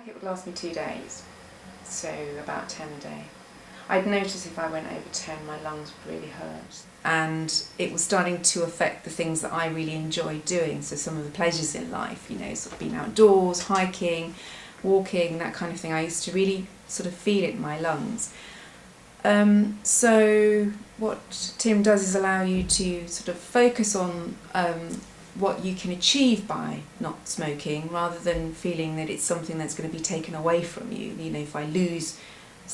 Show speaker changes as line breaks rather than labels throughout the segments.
It would last me 2 days, so about 10 a day. I'd notice if I went over 10, my lungs would really hurt. And it was starting to affect the things that I really enjoyed doing, so some of the pleasures in life, you know, sort of being outdoors, hiking, walking, that kind of thing. I used to really sort of feel it in my lungs. So what Tim does is allow you to sort of focus on what you can achieve by not smoking, rather than feeling that it's something that's going to be taken away from you. You know, if I lose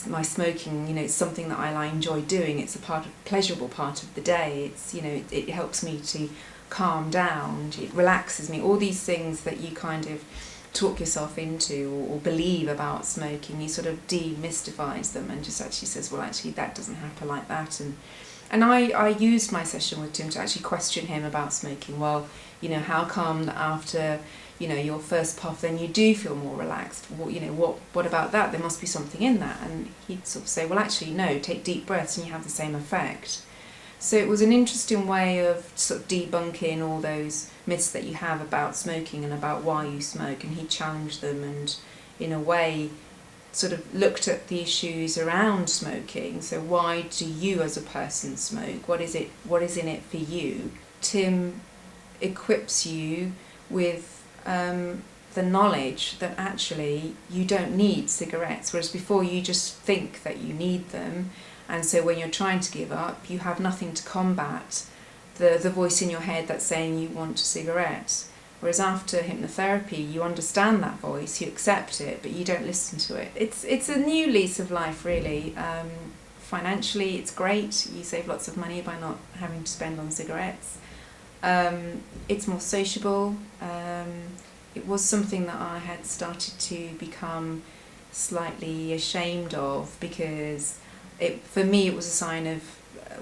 my smoking, you know, it's something that I enjoy doing. It's a pleasurable part of the day. It's, you know, it helps me to calm down. It relaxes me. All these things that you kind of talk yourself into or believe about smoking, he sort of demystifies them and just actually says, well, actually that doesn't happen like that. And I used my session with Tim to actually question him about smoking. Well, you know, how come that after, you know, your first puff then you do feel more relaxed? What, you know, what about that? There must be something in that. And he'd sort of say, well, actually no, take deep breaths and you have the same effect. So it was an interesting way of sort of debunking all those myths that you have about smoking and about why you smoke, and he challenged them and in a way sort of looked at the issues around smoking. So why do you as a person smoke? What is in it for you? Tim equips you with the knowledge that actually you don't need cigarettes, whereas before you just think that you need them. And so when you're trying to give up, you have nothing to combat the voice in your head that's saying you want a cigarette. Whereas after hypnotherapy, you understand that voice, you accept it, but you don't listen to it. It's a new lease of life, really. Financially, it's great. You save lots of money by not having to spend on cigarettes. It's more sociable. It was something that I had started to become slightly ashamed of, because for me it was a sign of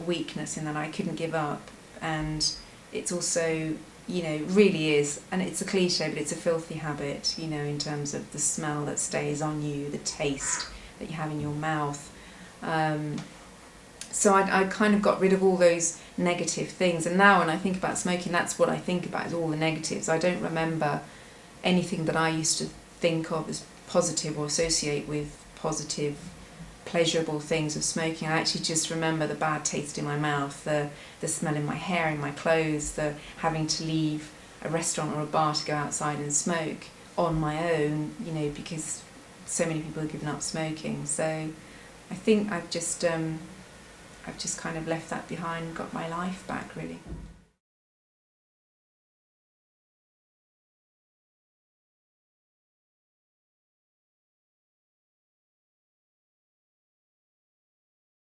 weakness in that I couldn't give up. And it's also, you know, really is, and it's a cliche, but it's a filthy habit, you know, in terms of the smell that stays on you, the taste that you have in your mouth. So I kind of got rid of all those negative things, and now when I think about smoking, that's what I think about, is all the negatives. I don't remember anything that I used to think of as positive or associate with positive, pleasurable things of smoking. I actually just remember the bad taste in my mouth, the smell in my hair, in my clothes, the having to leave a restaurant or a bar to go outside and smoke on my own, you know, because so many people have given up smoking. So I think I've just kind of left that behind and got my life back, really.